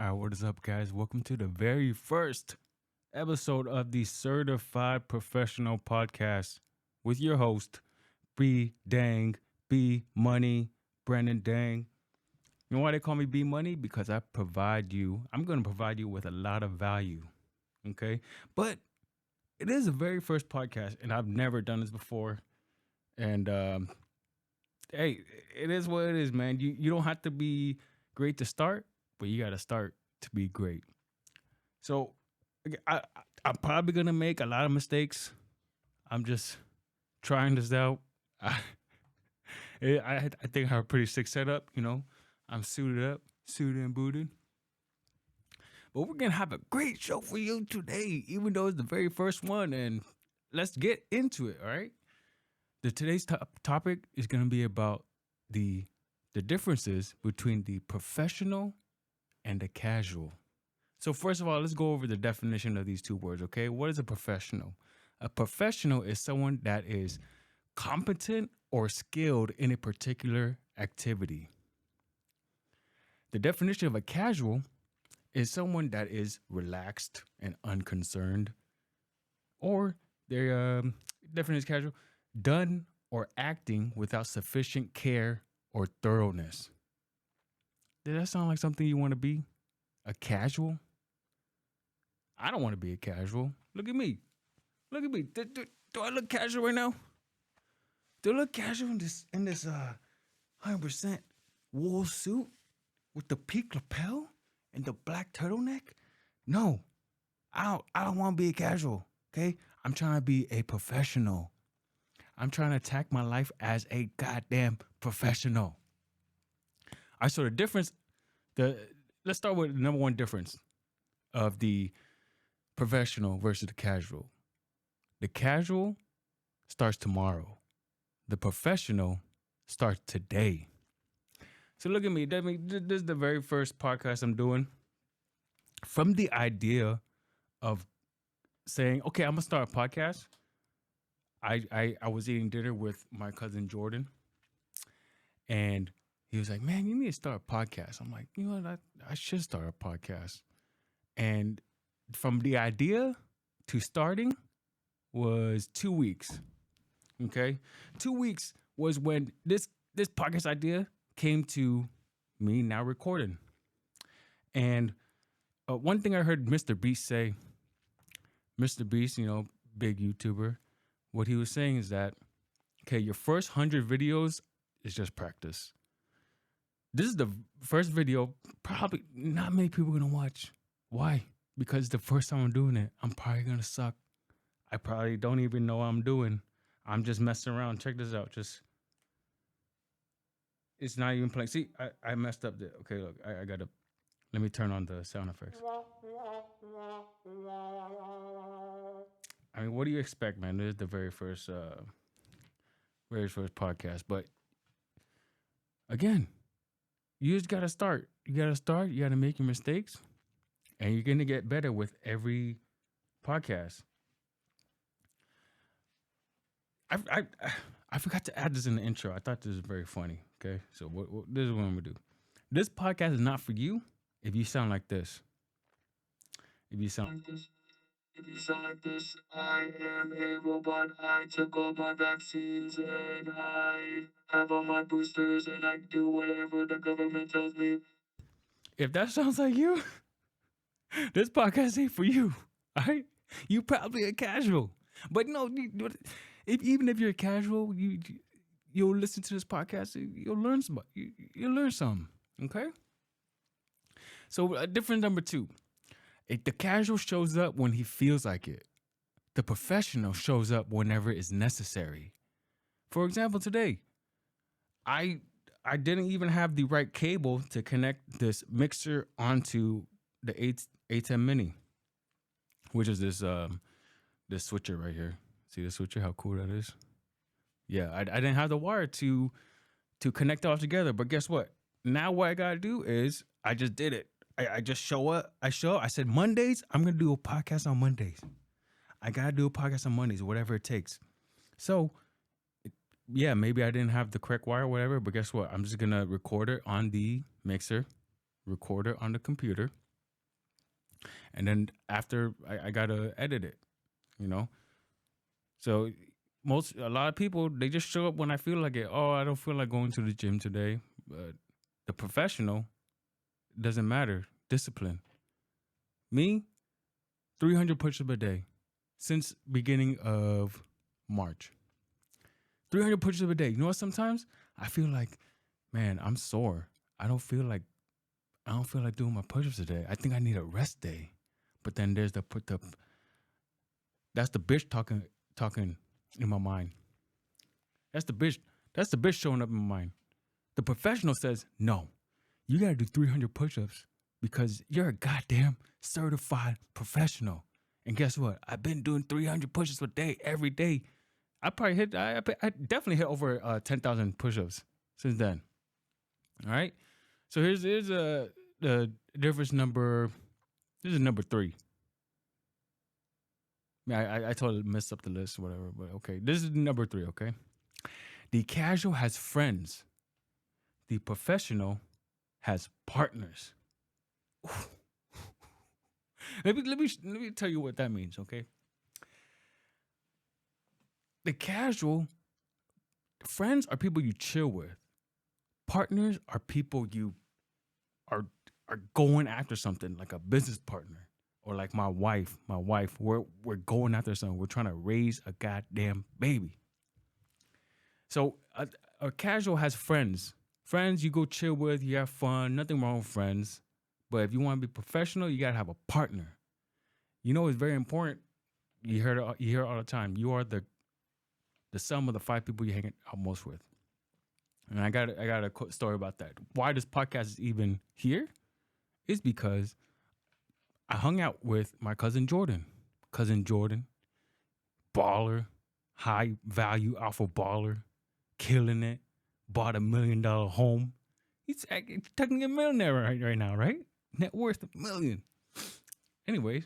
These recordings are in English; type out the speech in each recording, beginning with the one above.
All right, what is up, guys? Welcome to the very first episode of the Certified Professional Podcast with your host, B Dang, B Money, Brandon Dang. You know why they call me B Money? Because I'm going to provide you with a lot of value. Okay. But it is the very first podcast, and I've never done this before. And hey, it is what it is, man. You don't have to be great to start, but you got to start to be great. So I, I'm probably gonna make a lot of mistakes. I'm just trying this out. I I think I have a pretty sick setup. I'm suited up, suited and booted. But we're gonna have a great show for you today, even though it's the very first one. And let's get into it. All right. Today's topic is gonna be about the the differences between the professional and the casual. So first of all, let's go over the definition of these two words, okay? What is a professional? A professional is someone that is competent or skilled in a particular activity. The definition of a casual is someone that is relaxed and unconcerned, or their definition is casual, done or acting without sufficient care or thoroughness. Does that sound like something you want to be? A casual? I don't want to be a casual. Look at me. Look at me. Do I look casual right now? Do I look casual in this 100% wool suit with the peak lapel and the black turtleneck? No, I don't want to be a casual. Okay, I'm trying to be a professional. I'm trying to attack my life as a goddamn professional. I saw the difference. The Let's start with the number one difference of the professional versus the casual. The casual starts tomorrow. The professional starts today. So look at me. This is the very first podcast I'm doing. From the idea of saying, okay, I'm gonna start a podcast. I was eating dinner with my cousin Jordan, and he was like, "Man, you need to start a podcast." I'm like, "You know what? I should start a podcast." And from the idea to starting was 2 weeks. Okay, 2 weeks was when this podcast idea came to me now recording. And one thing I heard Mr. Beast say, Mr. Beast, big YouTuber, what he was saying is that, okay, your first 100 videos is just practice. This is the first video probably not many people are gonna watch. Why? Because the first time I'm doing it, I'm probably gonna suck. I probably don't even know what I'm doing. I'm just messing around. Check this out. It's not even playing. See, I messed up there. Okay, look, I gotta, let me turn on the sound effects. I mean, what do you expect, man? This is the very first podcast. But again, you just gotta start. You gotta start. You gotta make your mistakes, and you're gonna get better with every podcast. I I forgot to add this in the intro. I thought this was very funny. Okay, so this is what I'm gonna do. This podcast is not for you if you sound like this. If you sound If you sound like this, I am a robot. I took all my vaccines and I have all my boosters and I do whatever the government tells me. if that sounds like you, this podcast ain't for you. All right, you probably a casual, but no, even if you're a casual, you'll listen to this podcast. You'll learn some. You'll learn something. Okay. So difference number two. The casual shows up when he feels like it. The professional shows up whenever it's necessary. For example, today, I I didn't even have the right cable to connect this mixer onto the 810 mini, which is this switcher right here. See the switcher? How cool that is. Yeah, I didn't have the wire to connect all together. But guess what? Now what I gotta do is I just did it. I just show up. I said Mondays. I'm gonna do a podcast on Mondays. I gotta do a podcast on Mondays, whatever it takes. So yeah, maybe I didn't have the correct wire or whatever, but guess what? I'm just gonna record it on the mixer, record it on the computer, And then after I gotta edit it, you know. So a lot of people, they just show up when I feel like it. Oh, I don't feel like going to the gym today. But the professional, doesn't matter. Discipline. Me, 300 push-ups a day since beginning of March. 300 push-ups a day. You know what? Sometimes I feel like, man, I'm sore. I don't feel like doing my push-ups today. I think I need a rest day. But then there's that's the bitch talking in my mind. That's the bitch. That's the bitch showing up in my mind. The professional says, no, you gotta do 300 push-ups because you're a goddamn certified professional. And guess what? I've been doing 300 push-ups a day every day. I definitely hit over 10,000 push-ups since then. All right. So here's the difference number. This is number 3. I totally messed up the list, or whatever. But okay, this is number 3. Okay. The casual has friends. The professional has partners. let me tell you what that means. Okay. The casual friends are people you chill with. Partners are people you are going after something, like a business partner, or like my wife. We're going after something. We're trying to raise a goddamn baby. So a casual has friends. Friends you go chill with, you have fun. Nothing wrong with friends. But if you want to be professional, you gotta have a partner. You know, it's very important. You hear it all the time. You are the sum of the 5 people you hang out most with. And I got a story about that. Why this podcast is even here is because I hung out with my cousin Jordan. Baller, high value alpha baller, killing it, bought $1 million home. He's technically a millionaire right now, right? Net worth $1 million. Anyways,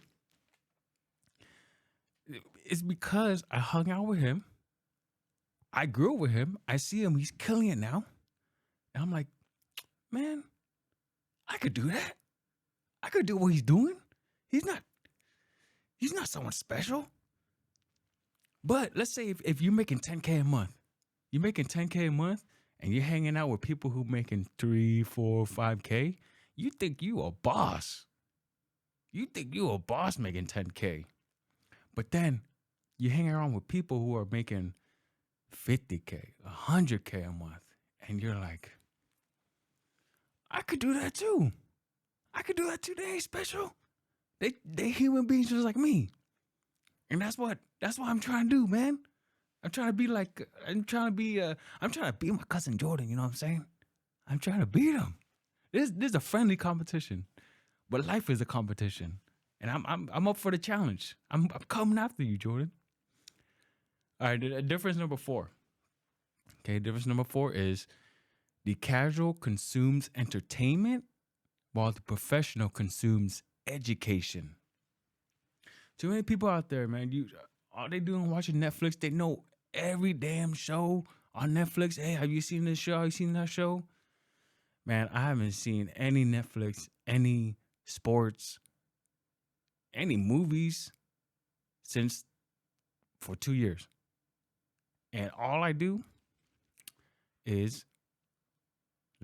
it's because I hung out with him. I grew up with him. I see him. He's killing it now. And I'm like, man, I could do that. I could do what he's doing. He's not someone special. But let's say if you're making 10K a month, and you're hanging out with people who making 3, 4, 5K, you think you a boss. You think you a boss making 10K. But then you hang around with people who are making 50K, 100K a month. And you're like, I could do that too. They ain't special. They human beings just like me. And that's what I'm trying to do, man. I'm trying to be my cousin Jordan, you know what I'm saying? I'm trying to beat him. This is a friendly competition. But life is a competition. And I'm up for the challenge. I'm coming after you, Jordan. All right, difference number 4. Okay, difference number 4 is the casual consumes entertainment while the professional consumes education. Too many people out there, man. All they doing watching Netflix. They know every damn show on Netflix. Hey, have you seen this show? Have you seen that show? Man, I haven't seen any Netflix, any sports, any movies for 2 years. And all I do is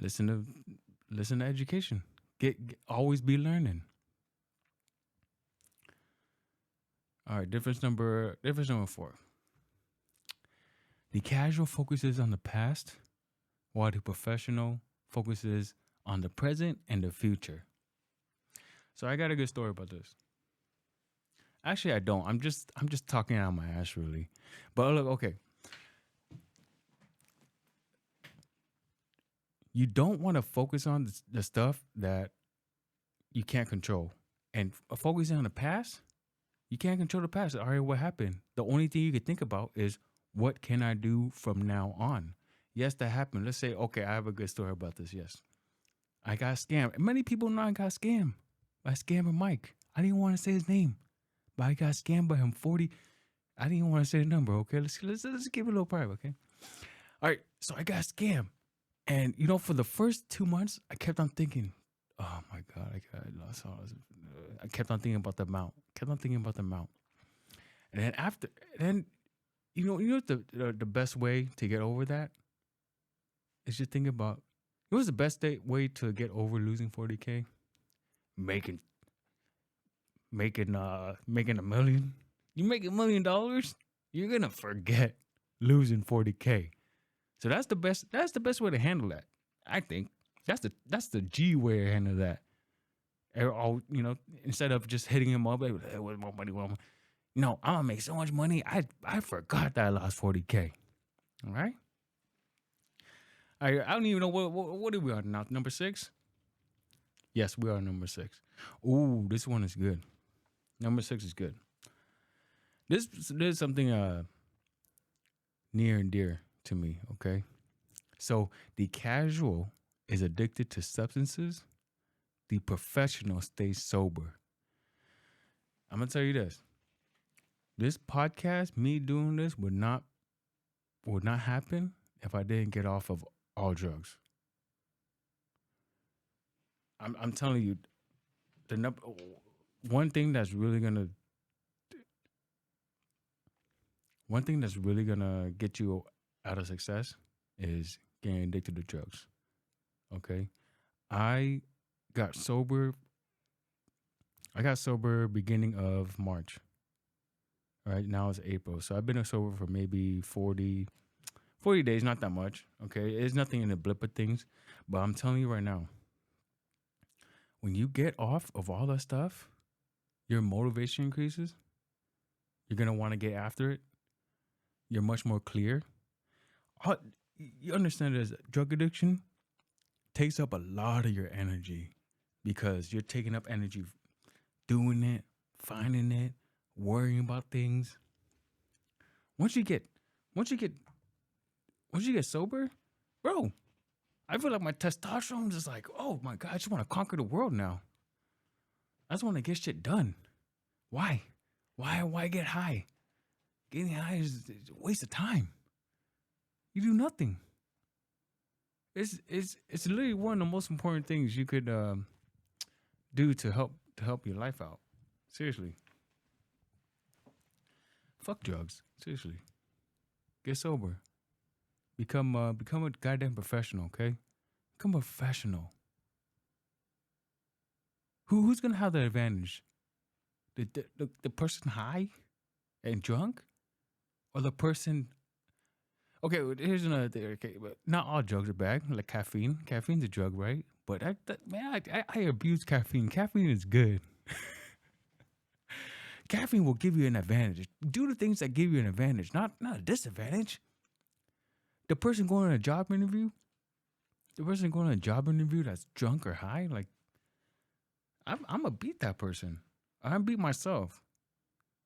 listen to education. Always be learning. All right, difference number 4. The casual focuses on the past, while the professional focuses on the present and the future. So I got a good story about this. Actually, I don't. I'm just talking out of my ass, really. But look, okay. You don't want to focus on the stuff that you can't control. And focusing on the past, you can't control the past. All right, what happened? The only thing you can think about is, what can I do from now on? Yes, that happened. Let's say, okay, I have a good story about this. Yes. I got scammed. Many people know I got scammed by Scammer Mike. I didn't want to say his name, but I got scammed by him 40. I didn't even want to say the number. Okay, let's give it a little private. Okay. All right. So I got scammed. And, for the first 2 months, I kept on thinking, Oh my God, I lost all this. I kept on thinking about the amount. Kept on thinking about the amount. And then after, then what the best way to get over that is just think about. What's the best way to get over losing 40K? Making making a million. You make $1 million, you're gonna forget losing 40K. So that's the best. That's the best way to handle that. I think that's the G way to handle that. All instead of just hitting him up, like, hey, where's my money? No, I'm gonna make so much money. I forgot that I lost 40K. All right. I don't even know what are we on now? Number 6. Yes, we are number 6. Ooh, this one is good. Number 6 is good. This is something near and dear to me. Okay, so the casual is addicted to substances. The professional stays sober. I'm gonna tell you this. This podcast, me doing this, would not happen if I didn't get off of all drugs. I'm telling you, one thing that's really gonna get you out of success is getting addicted to drugs. Okay, I got sober beginning of March. Right now it's April, so I've been sober for maybe 40 days, not that much. Okay, it's nothing in the blip of things, but I'm telling you right now, when you get off of all that stuff, your motivation increases. You're gonna want to get after it. You're much more clear. You understand this? Drug addiction takes up a lot of your energy because you're taking up energy doing it, finding it, worrying about things. Once you get sober, bro, I feel like my testosterone is just like, oh my God, I just want to conquer the world now. I just want to get shit done. Why get high? Getting high is a waste of time. You do nothing. It's literally one of the most important things you could do to help your life out. Seriously. Fuck drugs. Seriously. Get sober. Become a goddamn professional, okay? Become a professional. Who's gonna have the advantage? The person high and drunk? Or the person... Okay, here's another thing. Okay, but not all drugs are bad. Like caffeine. Caffeine's a drug, right? But I abuse caffeine. Caffeine is good. Caffeine will give you an advantage. Do the things that give you an advantage, not a disadvantage. The person going on a job interview that's drunk or high, like I'm gonna beat that person. I beat myself.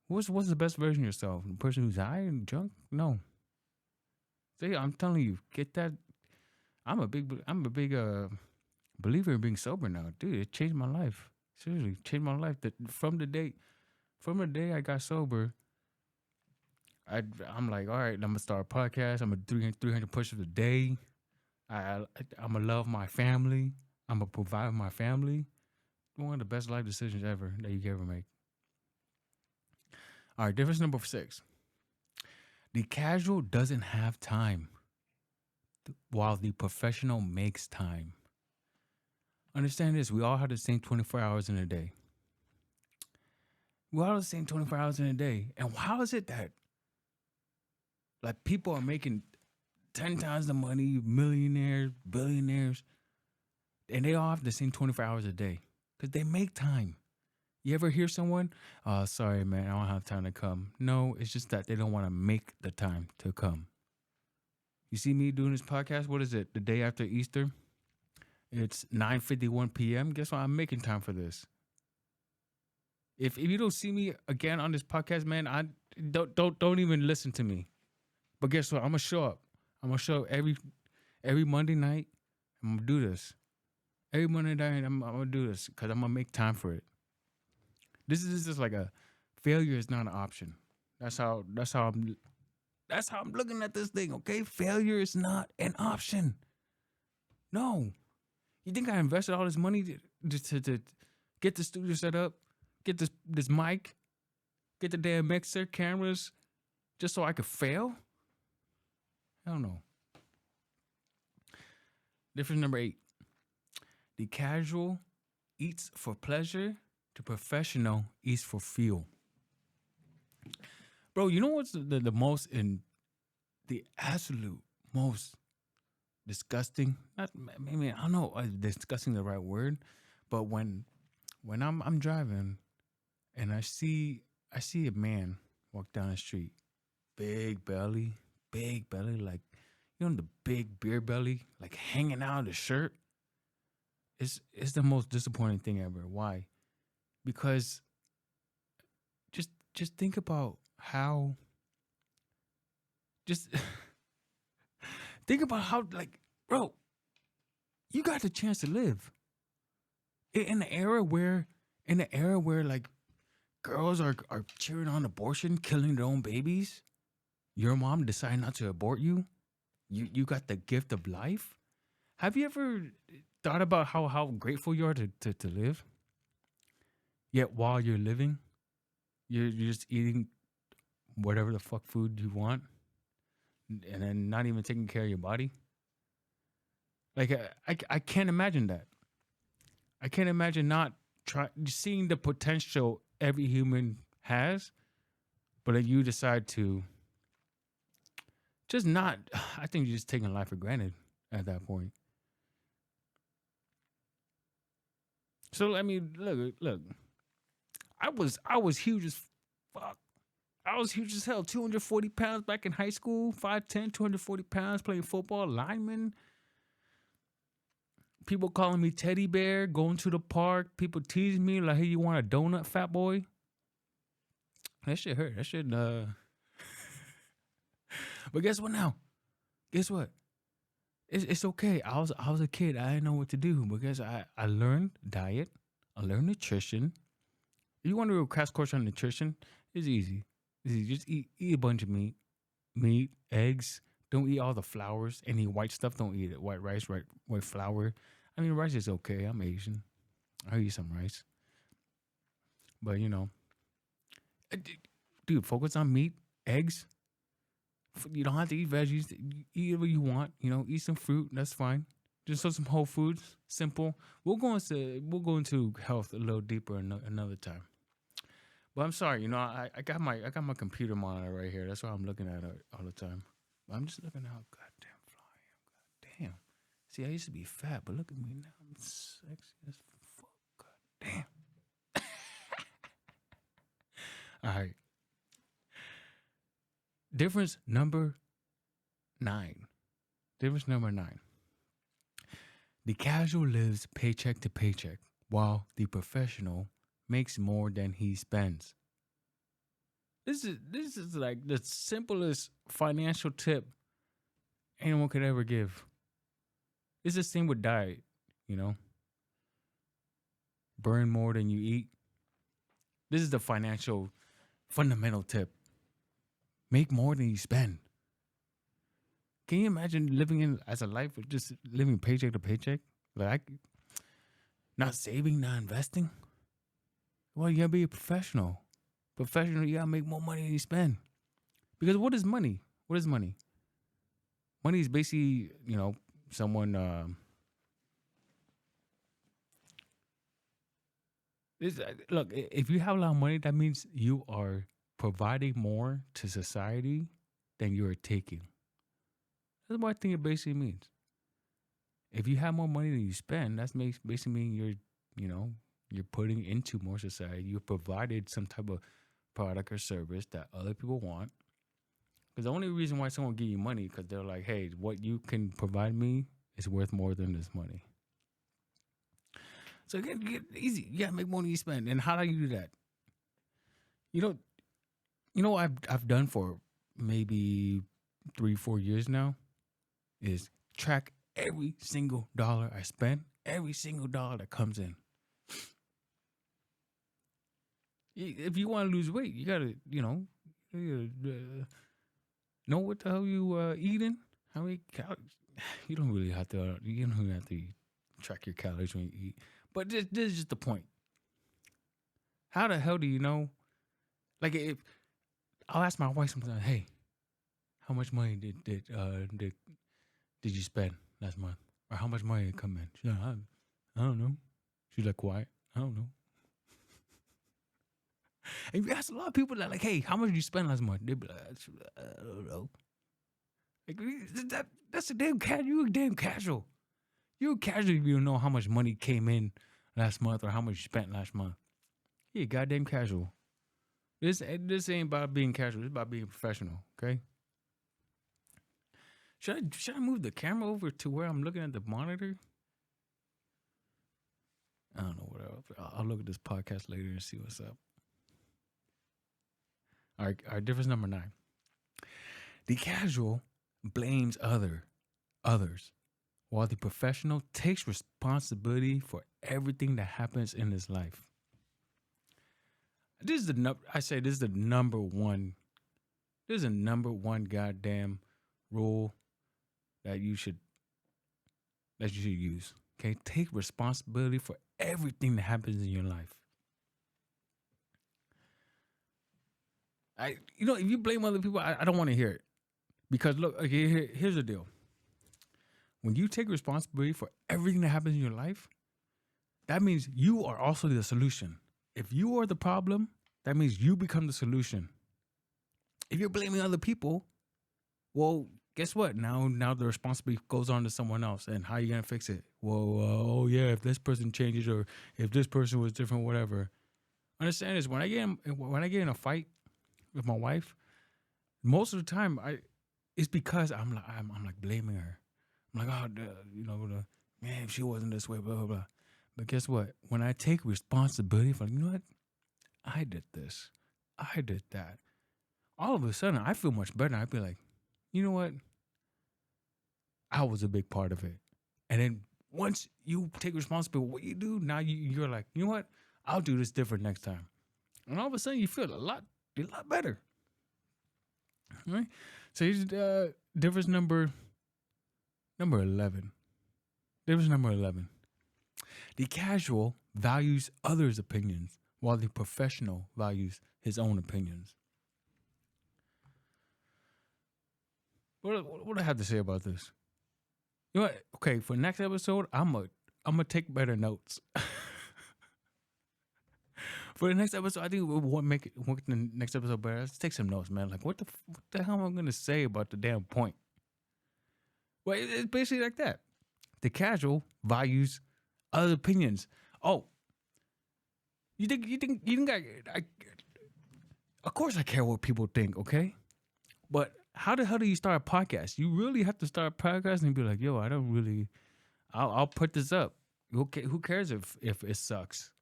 What's the best version of yourself? The person who's high and drunk? No. See, I'm telling you, get that. I'm a big believer in being sober now, dude. It changed my life. Seriously, changed my life. From the day I got sober, I'm like, all right, I'm gonna start a podcast. I'm gonna do 300 push-ups a day. I'm gonna love my family. I'm gonna provide my family. One of the best life decisions ever that you can ever make. All right, difference number 6. The casual doesn't have time, while the professional makes time. Understand this: we all have the same 24 hours in a day. We all have the same 24 hours in a day, and how is it that like people are making 10 times the money, millionaires, billionaires, and they all have the same 24 hours a day? Because they make time. You ever hear someone, sorry, man, I don't have time to come. No, it's just that they don't want to make the time to come. You see me doing this podcast, what is it, the day after Easter? It's 9:51 p.m. Guess what? I'm making time for this. If you don't see me again on this podcast, man, I don't even listen to me. But guess what? I'm gonna show up. I'm gonna show up every Monday night. I'm gonna do this. Every Monday night, I'm gonna do this because I'm gonna make time for it. This is just like a failure is not an option. That's how I'm looking at this thing. Okay, failure is not an option. No, You think I invested all this money to get the studio set up, get this mic, get the damn mixer, cameras, just so I could fail? Hell no. Difference number 8. The casual eats for pleasure, the professional eats for fuel. Bro, you know what's the most in the absolute most disgusting? Not maybe I don't know disgusting the right word, but when I'm driving and I see a man walk down the street, big belly, like the big beer belly, like hanging out of the shirt. It's the most disappointing thing ever. Why? Because just think about how just think about how, like, bro, you got the chance to live in the era where like girls are cheering on abortion, killing their own babies. Your mom decided not to abort you. You got the gift of life. Have you ever thought about how grateful you are to live? Yet while you're living, you're just eating whatever the fuck food you want, and then not even taking care of your body. Like I can't imagine that. I can't imagine not seeing the potential every human has, but then you decide to just not. I think you're just taking life for granted at that point. So I mean, look. I was huge as fuck. I was huge as hell. 240 pounds back in high school. 5'10", 240 pounds playing football, lineman. People calling me teddy bear, going to the park. People teasing me like, hey, you want a donut, fat boy? That shit hurt. That shit, But guess what now? Guess what? It's okay. I was a kid. I didn't know what to do because I learned diet. I learned nutrition. If you want to do a crash course on nutrition, it's easy. Just eat a bunch of meat, eggs. Don't eat all the flours. Any white stuff, don't eat it. White rice, white flour. I mean, rice is okay. I'm Asian. I'll eat some rice. But, dude, focus on meat, eggs. You don't have to eat veggies. Eat whatever you want. Eat some fruit. That's fine. Just some whole foods. Simple. We'll go into health a little deeper another time. But I'm sorry, I got my computer monitor right here. That's why I'm looking at it all the time. But I'm just looking at how goddamn fly I am. Goddamn. See, I used to be fat, but look at me now. I'm sexy as fuck. Goddamn. All right. Difference number 9. The casual lives paycheck to paycheck, while the professional makes more than he spends. This is like the simplest financial tip anyone could ever give. It's the same with diet, Burn more than you eat. This is the financial fundamental tip. Make more than you spend. Can you imagine living as a life of just living paycheck to paycheck? Like, not saving, not investing? Well, you gotta be a professional. You gotta make more money than you spend. Because what is money? What is money? Money is basically, someone. Look, if you have a lot of money, that means you are providing more to society than you are taking. That's what I think it basically means. If you have more money than you spend, that's basically mean you're putting into more society. You provided some type of product or service that other people want. Because the only reason why someone give you money because they're like, hey, what you can provide me is worth more than this money. So get easy. You gotta make more than you spend. And how do you do that? You know what I've done for maybe 3-4 years now is track every single dollar I spend, every single dollar that comes in. If you want to lose weight, you gotta, know what the hell you eating. How many calories? You don't really have to. You don't even have to track your calories when you eat. But this is just the point. How the hell do you know? Like, if I'll ask my wife sometimes, hey, how much money did you spend last month, or how much money did come in? She's like, I don't know. She's like, quiet. I don't know. And you ask a lot of people that, like, hey, how much did you spend last month? They be like, I don't know. Like, that's a damn casual. You're a damn casual. You're casual if you don't know how much money came in last month or how much you spent last month. You're goddamn casual. This ain't about being casual. It's about being professional, okay? Should I move the camera over to where I'm looking at the monitor? I don't know what else. I'll look at this podcast later and see what's up. All right, difference number 9. The casual blames others, while the professional takes responsibility for everything that happens in his life. This is the number one. This is a number one goddamn rule that you should use. Okay, take responsibility for everything that happens in your life. If you blame other people, I don't want to hear it. Because look, okay, here's the deal. When you take responsibility for everything that happens in your life, that means you are also the solution. If you are the problem, that means you become the solution. If you're blaming other people, well, guess what? Now the responsibility goes on to someone else. And how are you going to fix it? Well, if this person changes, or if this person was different, whatever. Understand this, when I get in a fight with my wife, most of the time it's because I'm like blaming her. I'm like, man, if she wasn't this way, blah, blah, blah. But guess what? When I take responsibility for, you know what? I did this. I did that. All of a sudden, I feel much better. I feel like, you know what? I was a big part of it. And then once you take responsibility for what you do, now you're like, you know what? I'll do this different next time. And all of a sudden, you feel a lot better. All right? So here's difference number 11. Difference number 11. The casual values others' opinions, while the professional values his own opinions. What do I have to say about this? You know what? Okay, for next episode, I'm gonna take better notes. For the next episode, I think we'll make the next episode better. Let's take some notes, man. Like, what the hell am I gonna say about the damn point? Well, it's basically like that. The casual values other opinions. Oh, you think I of course I care what people think, okay? But how the hell do you start a podcast? You really have to start a podcast and be like, yo, I'll put this up. Okay, who cares if it sucks?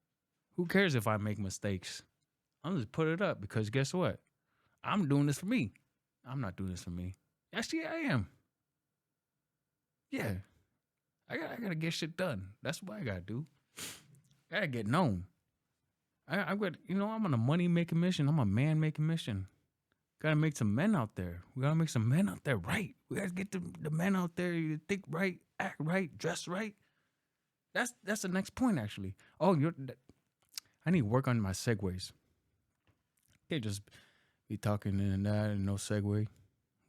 Who cares if I make mistakes? I'll just put it up, because guess what? I'm doing this for me. I'm not doing this for me. Actually, I am. Yeah. I gotta get shit done. That's what I gotta do. I gotta get known. I'm on a money making mission. I'm a man making mission. Gotta make some men out there. We gotta make some men out there right. We gotta get the men out there to think right, act right, dress right. That's the next point, actually. I need to work on my segues. Can't just be talking and that and no segue.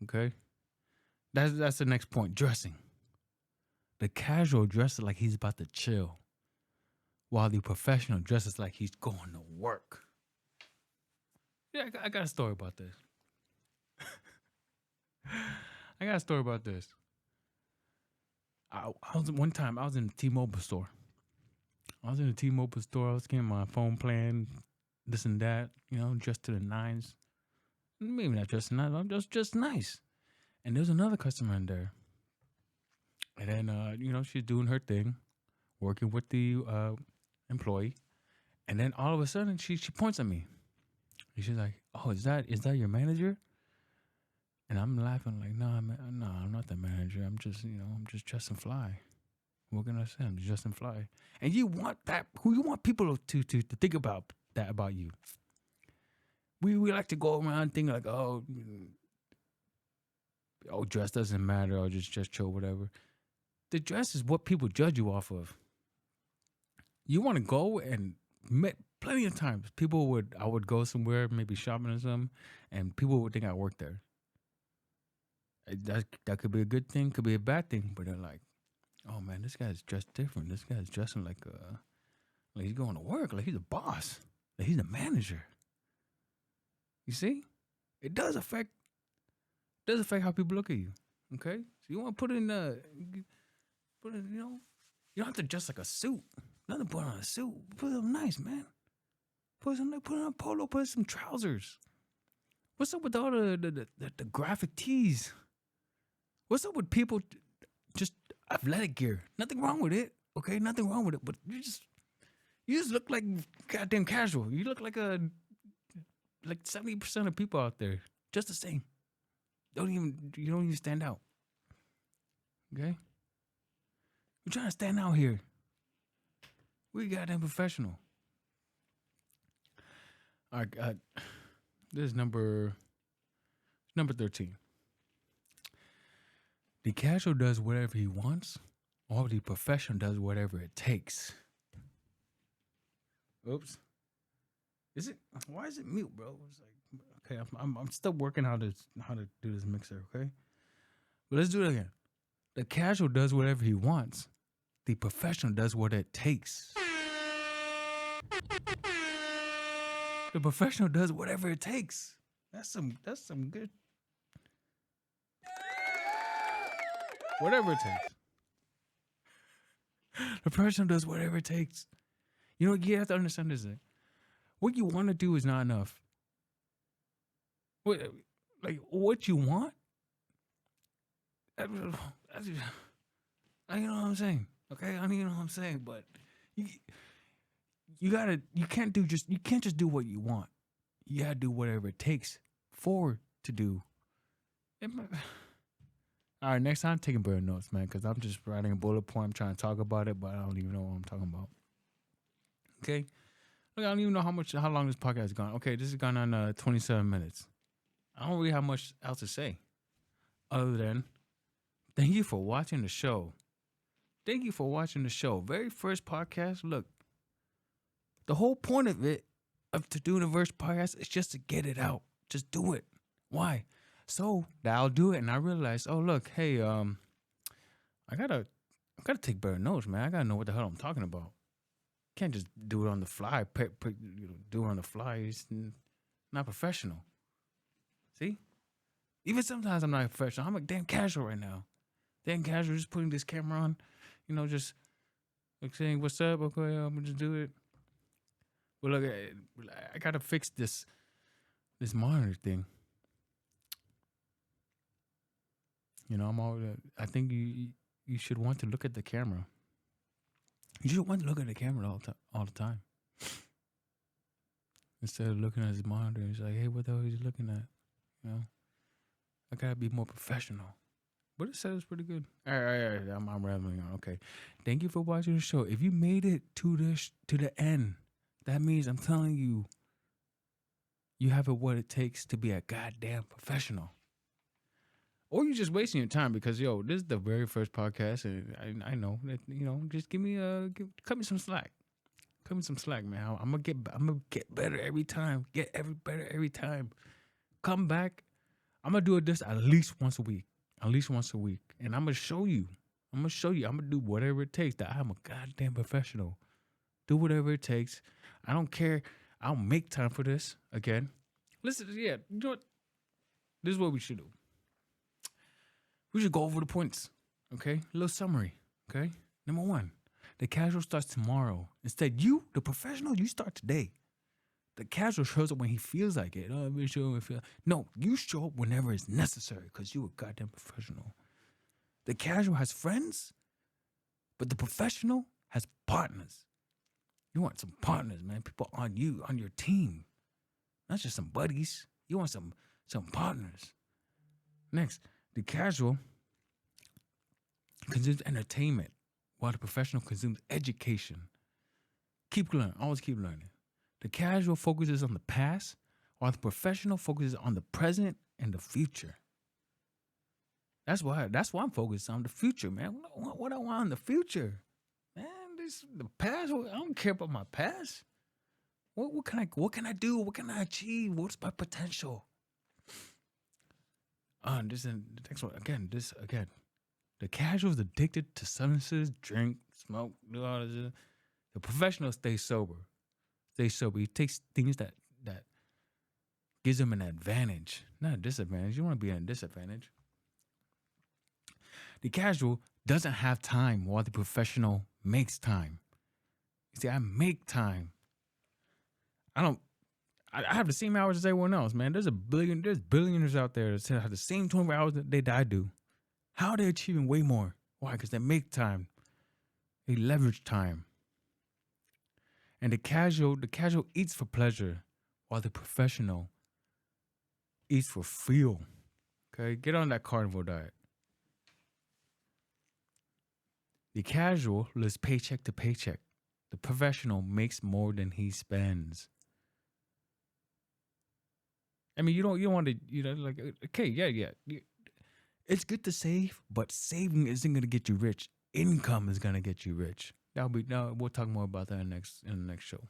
Okay? That's the next point. Dressing. The casual dresses like he's about to chill, while the professional dresses like he's going to work. Yeah, I got a story about this. I was in the T-Mobile store. I was getting my phone plan, this and that, dressed to the nines. Maybe not dressed to the nines, I'm just nice. And there's another customer in there. And then, she's doing her thing, working with the employee. And then all of a sudden, she points at me. And she's like, oh, is that your manager? And I'm laughing like, no, I'm not the manager. I'm just dressing fly. What can I say? I'm just dressing fly. And you want that? Who you want people to think about that about you? We like to go around thinking like, oh, dress doesn't matter. Or just chill, whatever. The dress is what people judge you off of. You want to go and plenty of times I would go somewhere, maybe shopping or something, and people would think I work there. That could be a good thing, could be a bad thing, but they're like, oh man, this guy's dressed different. This guy's dressing like he's going to work, like he's a boss, like he's a manager. You see, it does affect how people look at you. Okay, so you want to put in you don't have to dress like a suit. Nothing put on a suit. Put something nice, man. Put on a polo. Put some trousers. What's up with all the graphic tees? What's up with people just athletic gear? Nothing wrong with it. Okay, nothing wrong with it. But you just look like goddamn casual. You look like 70% of people out there, just the same. You don't even stand out. Okay, you're trying to stand out here. We goddamn professional. All right, this is number 13. The casual does whatever he wants, or the professional does whatever it takes. Oops. Is it? Why is it mute, bro? It's like, okay, I'm still working how to do this mixer. Okay, but let's do it again. The casual does whatever he wants. The professional does what it takes. The professional does whatever it takes. That's some good. Whatever it takes. The professional does whatever it takes. You know, you have to understand this thing. What you want to do is not enough. What you want? I you know what I'm saying? Okay, I know what I'm saying, but you can't just do what you want. You gotta do whatever it takes to do. All right, next time I'm taking better notes, man, because I'm just writing a bullet point. I'm trying to talk about it, but I don't even know what I'm talking about. Okay, look, I don't even know how long this podcast has gone. Okay, this has gone on 27 minutes. I don't really have much else to say, other than thank you for watching the show. Thank you for watching the show. Very first podcast. Look, the whole point of doing the first podcast is just to get it out. Just do it. Why? So that I'll do it, and I realize, oh look, hey, I gotta take better notes, man. I gotta know what the hell I'm talking about. Can't just do it on the fly. Do it on the fly. It's not professional. See? Even sometimes I'm not professional. I'm like damn casual right now. Damn casual, just putting this camera on. You know, just like saying what's up. Okay, I'm gonna just do it. Well, look, I gotta fix this monitor thing. You know, I think you should want to look at the camera. You should want to look at the camera all the time. Instead of looking at his monitor, it's like, hey, what the hell are you looking at? You know, I gotta be more professional. But it says pretty good. All right. I'm rambling on. Okay, thank you for watching the show. If you made it to the end, that means I'm telling you, you have what it takes to be a goddamn professional. Or you're just wasting your time because, this is the very first podcast, and I know that, just cut me some slack. Cut me some slack, man. I'm gonna get better every time. Better every time. Come back. I'm gonna do this at least once a week. And I'm gonna show you. I'm gonna do whatever it takes. That I'm a goddamn professional. Do whatever it takes. I don't care. I'll make time for this again. Listen, you know what? This is what we should do. We should go over the points, okay? A little summary, okay? Number 1, the casual starts tomorrow. Instead, you, the professional, you start today. The casual shows up when he feels like it. Oh, I'm sure No, you show up whenever it's necessary because you're a goddamn professional. The casual has friends, but the professional has partners. You want some partners, man. People on your team. Not just some buddies. You want some partners. Next, the casual consumes entertainment while the professional consumes education. Keep learning. Always keep learning. The casual focuses on the past while the professional focuses on the present and the future. That's why I'm focused on the future, man. What I want in the future. Man, this the past. I don't care about my past. What can I do? What can I achieve? What's my potential? This and the next one again. This again. The casual's addicted to substances, drink, smoke, do all this. The professional stays sober. He takes things that gives him an advantage, not a disadvantage. You want to be in a disadvantage. The casual doesn't have time while the professional makes time. You see, I make time. I have the same hours as everyone else, man. There's billionaires out there that have the same 24 hours that I do. How are they achieving way more? Why? Because they make time. They leverage time. And the casual eats for pleasure, while the professional eats for fuel. Okay, get on that carnivore diet. The casual lives paycheck to paycheck. The professional makes more than he spends. I mean, you don't want to, like, okay, yeah. It's good to save, but saving isn't going to get you rich. Income is going to get you rich. We'll talk more about that in the next show.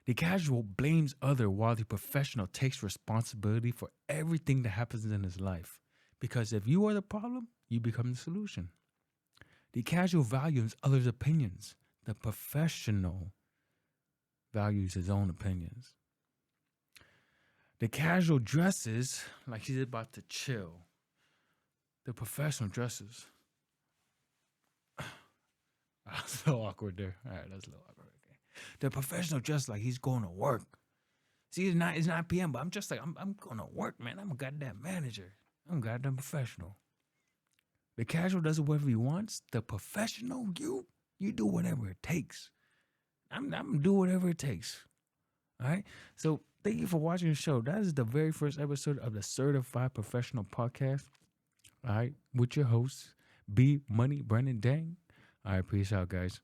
The casual blames other while the professional takes responsibility for everything that happens in his life. Because if you are the problem, you become the solution. The casual values others' opinions. The professional values his own opinions. The casual dresses like he's about to chill. The professional dresses. That's a little awkward there. All right, that's a little awkward. Okay. The professional dresses like he's going to work. See, it's 9 p.m., but I'm just like, I'm going to work, man. I'm a goddamn manager. I'm a goddamn professional. The casual does whatever he wants. The professional, you do whatever it takes. I'm going to do whatever it takes. All right? So thank you for watching the show. That is the very first episode of the Certified Professional Podcast. All right? With your hosts, B Money, Brandon Dang. All right, peace out, guys.